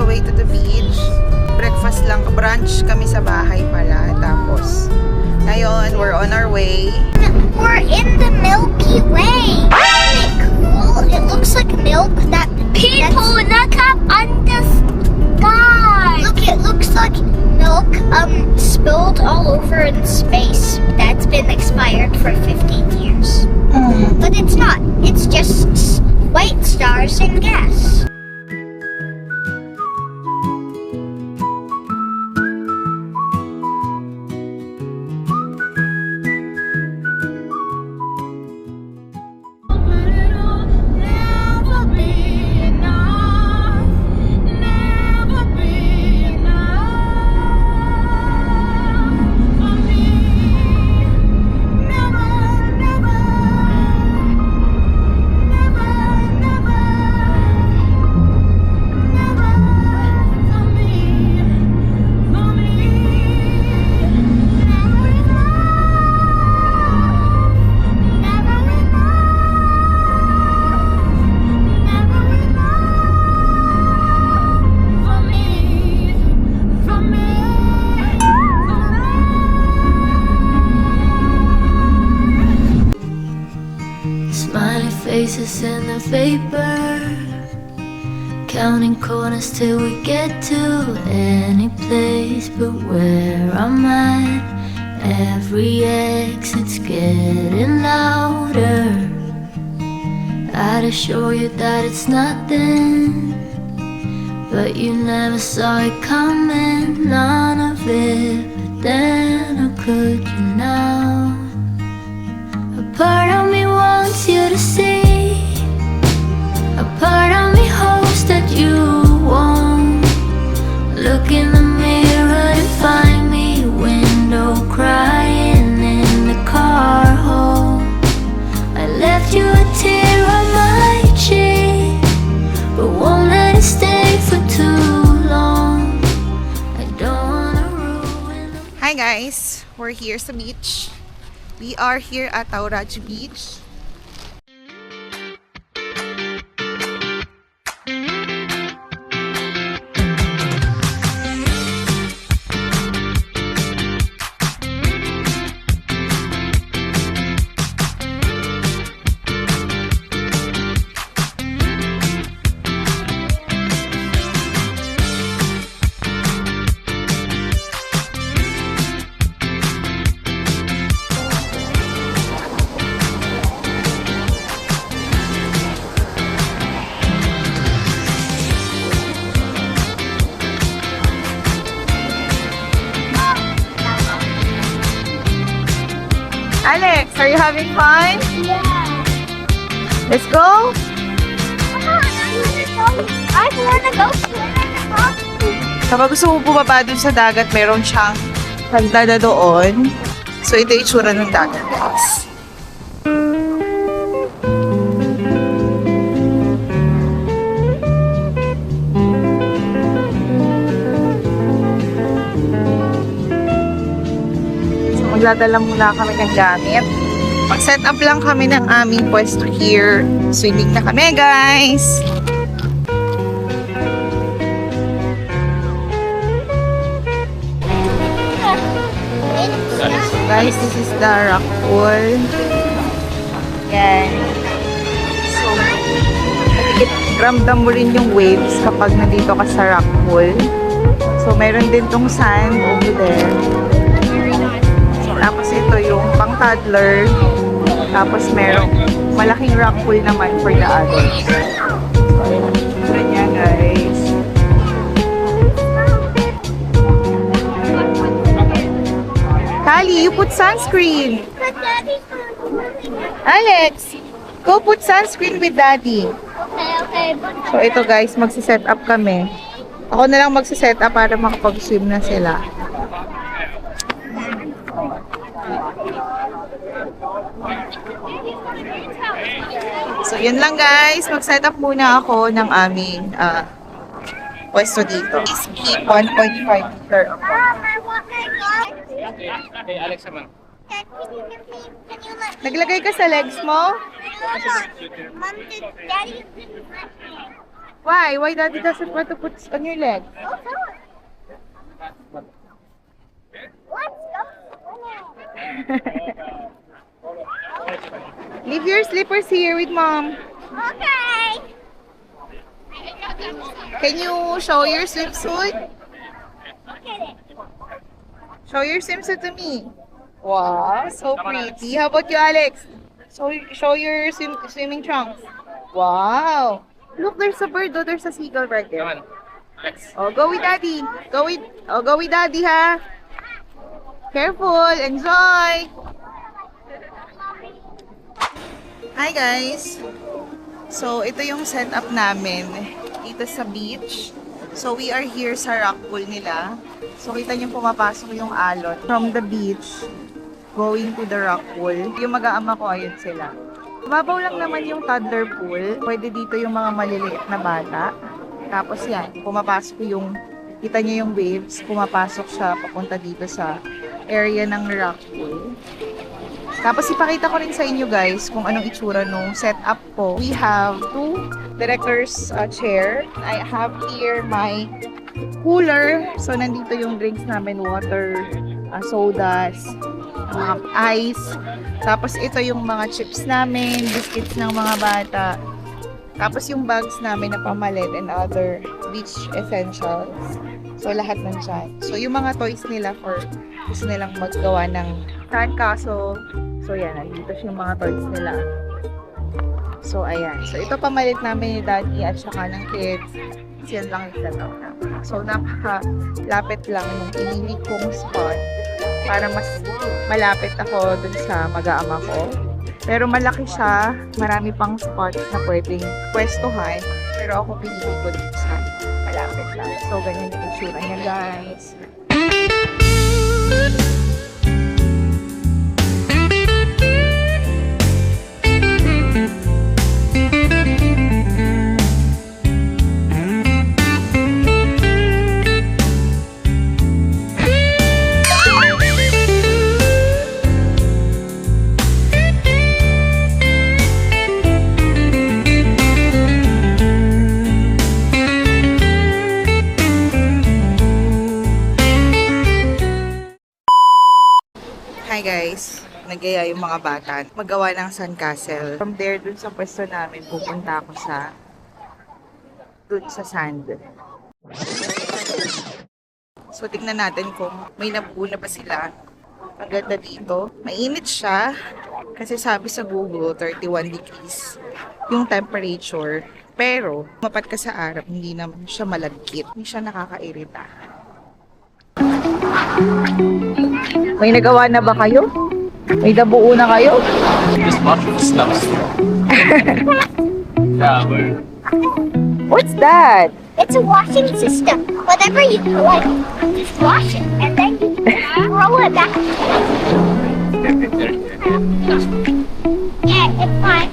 way to the beach. Breakfast lang, brunch kami sa bahay pala. Tapos, ngayon, we're on our way. We're in the Milky Way. Isn't it cool? It looks like milk that People, look up on the sky. Look, it looks like milk spilled all over in space. That's been expired for 15 years. But it's not. It's just white stars and gas. Smiley faces in the vapor, counting corners till we get to any place but where I'm at. Every exit's getting louder. I'd assure you that it's nothing, but you never saw it coming, none of it. But then, how could you now? A part of me wants you to see, a part of me hopes that you won't look in the mirror and find me window crying in the car home. I left you a tear on my cheek, but won't let it stay for too long. I don't wanna ruin the... Hi guys! We're here sa beach. We are here at Tauraj Beach. Alex, are you having fun? Yeah. Let's go! I wanna go swimming. Kapag gusto mo bumaba dun sa dagat, meron siyang hagdana doon. So, ito yung itsura ng dagat, guys. So, magdadala muna kami ng gamit. Mag-set up lang kami ng aming pwesto here. Swimming na kami, guys! Guys, this is the rock pool. Yan. So, ramdam mo rin yung waves kapag nandito ka sa rock pool. So, meron din tong sand over there. Tapos ito yung pang toddler. Tapos merong malaking rock pool naman for the adults. So, ganyan guys. Kali, you put sunscreen. Alex, go put sunscreen with daddy. Okay. So ito guys, magsiset up kami. Ako na lang magsiset up para makapag-swim na sila. So yun lang guys, mag-set up muna ako ng aming pwesto dito. Please keep 1.5 meter apart. Mom, I want my dog. Hey, Alex naman. Can you let me? Naglagay ka sa legs mo? Mom, did Daddy? Why? Why daddy doesn't want to put on your leg? Let's go swimming. Leave your slippers here with mom. Okay. Can you show your swimsuit? Look at it. Show your swimsuit to me. Wow, so pretty. How about you, Alex? Show your swimming trunks. Wow. Look, there's a bird. Oh, there's a seagull right Come there. on. Alex. Oh, go with daddy. Go with daddy, ha? Careful. Enjoy. Hi, guys. So, ito yung setup namin dito sa beach. So, we are here sa rock pool nila. So, kita niyo pumapasok yung alon from the beach going to the rock pool. Yung mag-aama ko, ayun sila. Mababaw lang naman yung toddler pool. Pwede dito yung mga maliliit na bata. Tapos yan, pumapasok yung, kita niyo yung waves, pumapasok siya papunta dito sa area ng rock pool. Tapos ipakita ko rin sa inyo guys kung anong itsura nung setup ko. We have two director's chair. I have here my cooler. So nandito yung drinks namin, water, sodas, ice. Tapos ito yung mga chips namin, biscuits ng mga bata. Tapos yung bags namin na pamalit and other beach essentials. So lahat nandyan. So yung mga toys nila for gusto nilang maggawa ng sandcastle. So yan, nandito yung mga toys nila. So ayan. So ito pamalit namin ni daddy at saka ng kids. Yan lang yung setup namin. So napaka-lapit lang yung pinili kong spot para mas malapit ako dun sa mag-aama ko. Pero malaki siya, marami pang spots na pwedeng pwestuhan. Pero ako pinili ko dito sa malapit lang. So ganyan yung itsura niya guys. Hi guys, nagaya yung mga bata magawa ng sandcastle. From there, dun sa pwesto namin, pupunta ako sa dun sa sand. So, tignan natin kung may nabuo na ba sila. Ang ganda dito. Mainit siya kasi sabi sa Google, 31 degrees yung temperature. Pero, mapat ka sa araw, hindi naman siya malagkit. Hindi siya nakakairita. May nagawa na ba kayo? May nabuo na kayo? Just watch the snaps. Yeah, we're... What's that? It's a washing system. Whatever you like, just wash it and then you throw it back. Yeah, it's fine.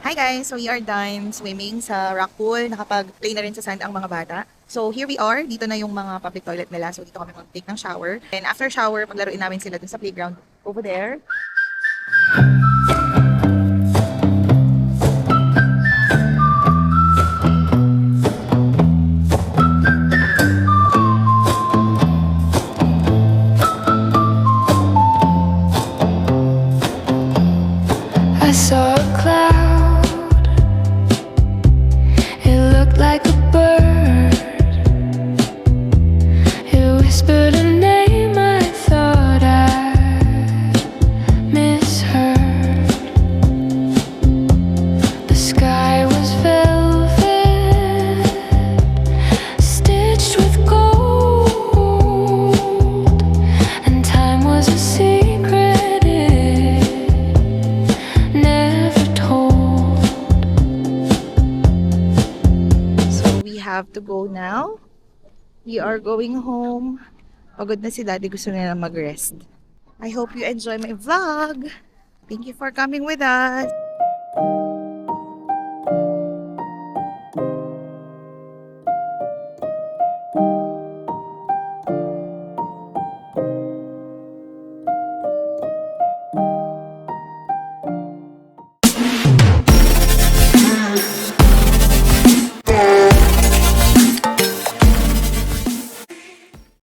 Hi guys! So we are done swimming sa rock pool. Nakapag-play na rin sa sand ang mga bata. So here we are. Dito na yung mga public toilet nila. So dito kami mag-take ng shower. And after shower, paglaruin namin sila dun sa playground over there. have to go now. We are going home. Pagod na si Daddy, gusto nila mag-rest. I hope you enjoy my vlog. Thank you for coming with us.